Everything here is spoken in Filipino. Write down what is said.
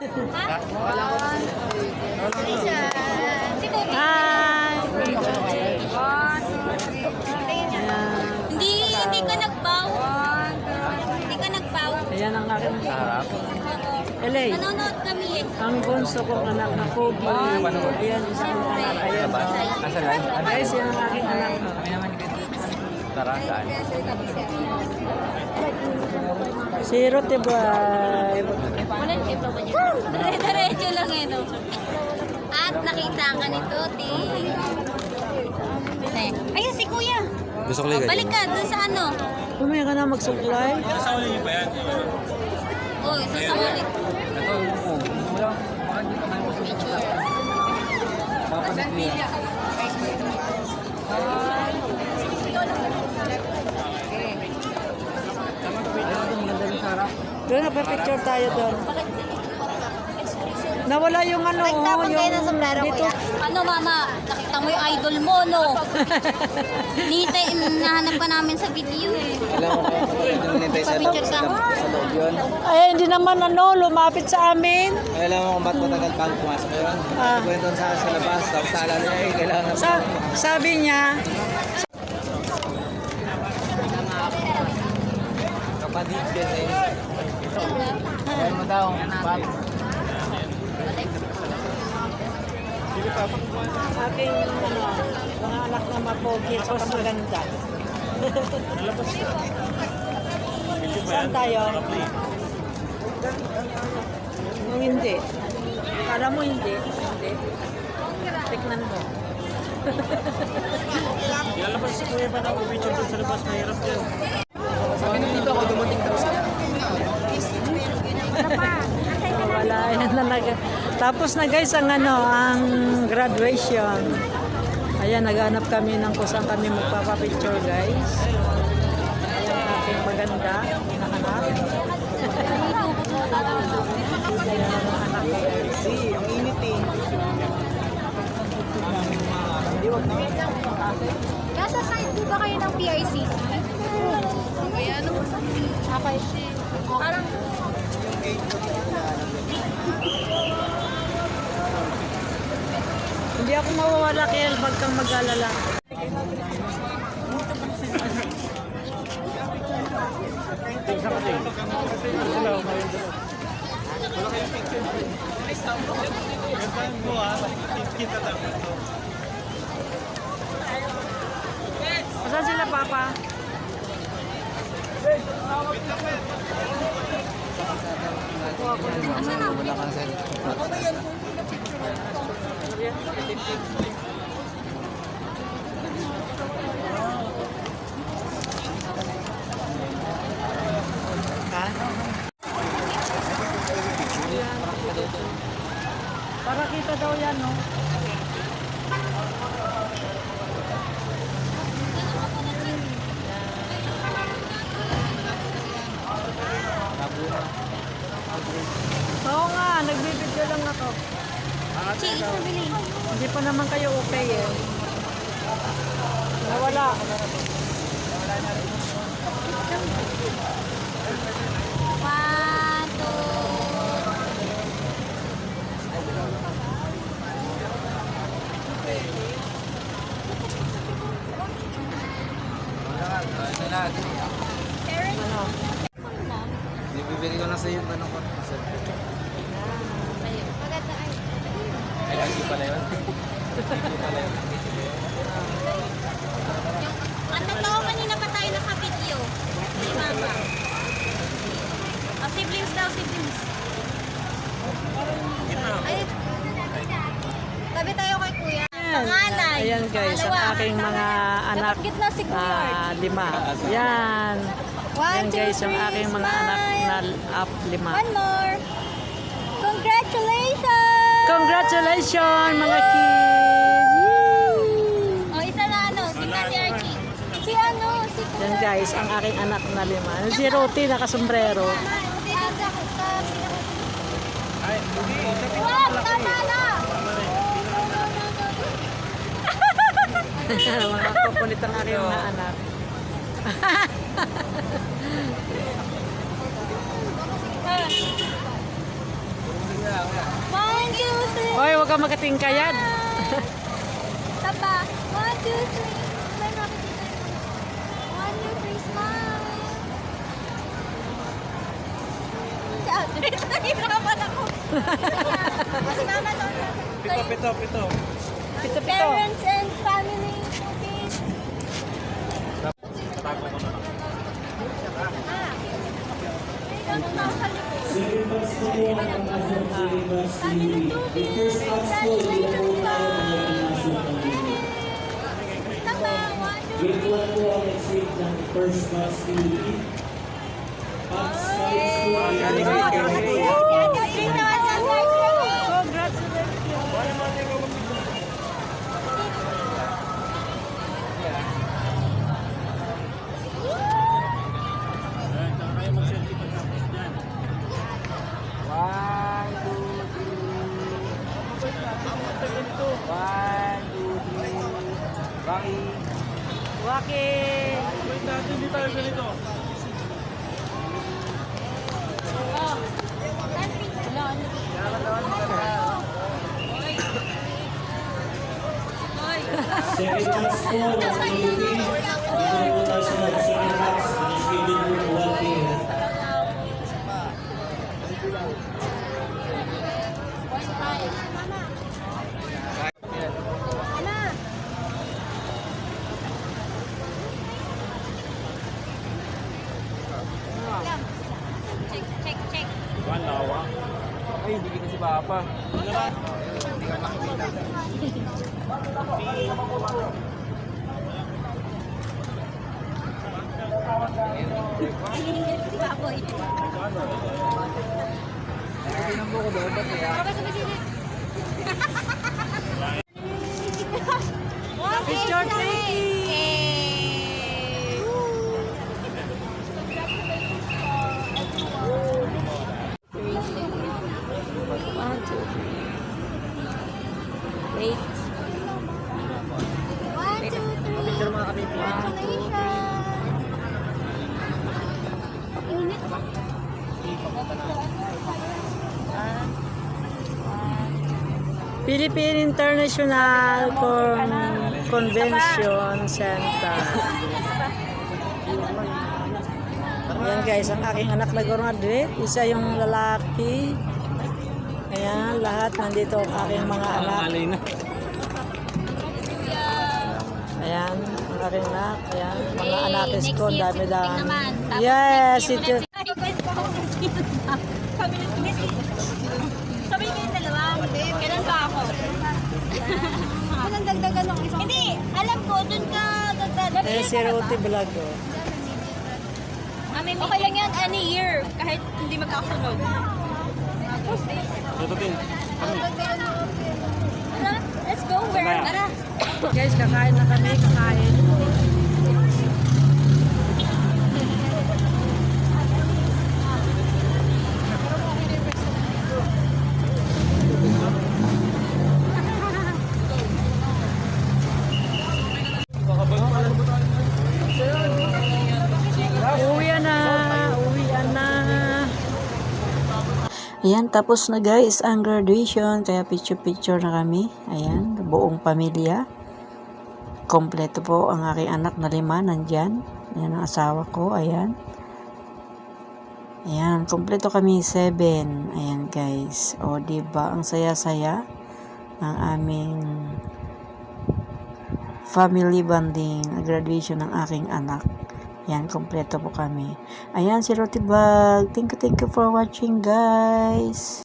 Hi! Hindi ka nagbaw. Hindi ka nagbaw. Ayan ang aking sarap. LA. Nanonood kami eh. Ang bunso kong anak na Kobe. Ayan, isang anak. Ayan. Guys, yan ang aking anak. Tara, saan? Si Rote Boy. Walang ito ba niya? Dire-diretso lang eh, no? At nakita ka ni Toti. Ayun si Kuya. Gusto ko ligay. Balik ka dun sa ano. Kumaya ka na magsuklay. Oh, isa sa ulit. Ito, wala. Picture. Mapapalit niya. Doon, nagpa-picture tayo doon. Nawala yung ano, Nagtapon kayo ng yung sombrero, dito. Kuya? Ano, Mama? Nakita mo yung idol mo, no? Nahanap ka namin sa video eh. Alam mo kaya yung hinintay sa Picture ka? loob yun. Ay, hindi naman ano, lumapit sa amin. Ay, alam mo kung ba't matagal bago pumasok yun? Kwento sa labas, tapos naalala niya, eh, kailangan na Sabi niya, kapatid yan eh. Ayan mo daw, Pat. aking ano, mga anak na mapogi at saka maganda. Saan tayo? Nung hindi. Kala mo hindi? Hindi. Tignan mo. Lalabas si Kuya ba na picture doon sa labas? Mahirap yan. Sabi nung dito ako, dumating daw sila. Wala yan talaga. Tapos na guys ang ano, ang graduation. Ayan, naghanap kami ng kung saan kami magpapapicture guys. Ayan ang aking maganda. Hinahanap. Ayan ang anak ko guys. Ang init eh. Nasa side po ba kayo ng PICC? Ayan, ano sa Parang Hindi ako mawawala kaya wag kang mag-alala. Saan sila, Papa? Wala kang send. Ha? Para kita daw yan, no? Oo nga, nagbibideo lang ako. cheese na bilhin. Hindi pa naman kayo okay eh. Nawala. One, two. Ito lahat. Ano? Bibili ko na sa iyo tanong ko. Maganda ay. Ay, lagi pala yun. Ang totoo, kanina pa tayo naka-video. Si Mama. Siblings daw, siblings. Ay, tabi tayo kay Kuya. Panganay. Ayan guys, ang aking mga anak Dapat gitna si Kuya. na 5. Yan. One, Ayan two, guys, ang three, aking mga smile. anak na up 5. One more. Congratulations! Congratulations mga kids! O, isa na ano, si Archie. Si ano, si Kuya. Yan guys, ang aking anak na 5. Si Roti nakasombrero. Wag, tama na! Mga kukulit ang aking mga anak. ka magatingkayad. Taba. 1, 2, 3. Smile namin dito. 1, 2, 3, smile. Si Aldrin, nahihirapan ako. Kasi mama doon. Pito. Pito-pito. Parents and family. Okay. Tago ko na. Grade 1 po ang exit ng first class PE. Pats High School. Kayo mag-selfie pagkapos dyan. 1, 2, 3. Baki. Waki. Wait natin, hindi tayo ganito. Second class po ng Philippines. Dito po tayo sa second class. Schedule po 1 p.m. Check. One lawa. Ay, hindi kita si Papa. Si Baboy. Tinambo ko doon, ba't kaya? Picture taking. Wait. 1, 2, 3. Picture mga kami. Unit ba? Philippine International Convention Center. Ayan guys, ang aking anak na graduate. Isa yung lalaki. Ayan, lahat nandito ang aking mga anak. na. Ayan, ang aking anak. Ayan, mga Hey, anakis ko. next year, Dami 16 naman. Tapos Yes, next year, ito. Sabi kayo dalawa, kailan ba ako? Walang dagdagan ng isang... Hindi, alam ko, dun ka dagdagan. Eh, si Ruti Vlog. Oh. Okay lang yan, any year, kahit hindi magkakasunod. Tututin. Tara, let's go, where? Tara. Guys, kakain na kami. Kakain. Uwian na. Ayan, tapos na guys ang graduation. Kaya picture-picture na kami. Ayan, buong pamilya. Kompleto po ang aking anak na 5 nandyan. Ayan ang asawa ko. Ayan. Ayan, kompleto kami 7. Ayan guys. O, diba? Ang saya-saya ng aming family bonding, graduation ng aking anak. Ayan, kompleto po kami. Ayan, si Roti Vlog. Thank you for watching, guys.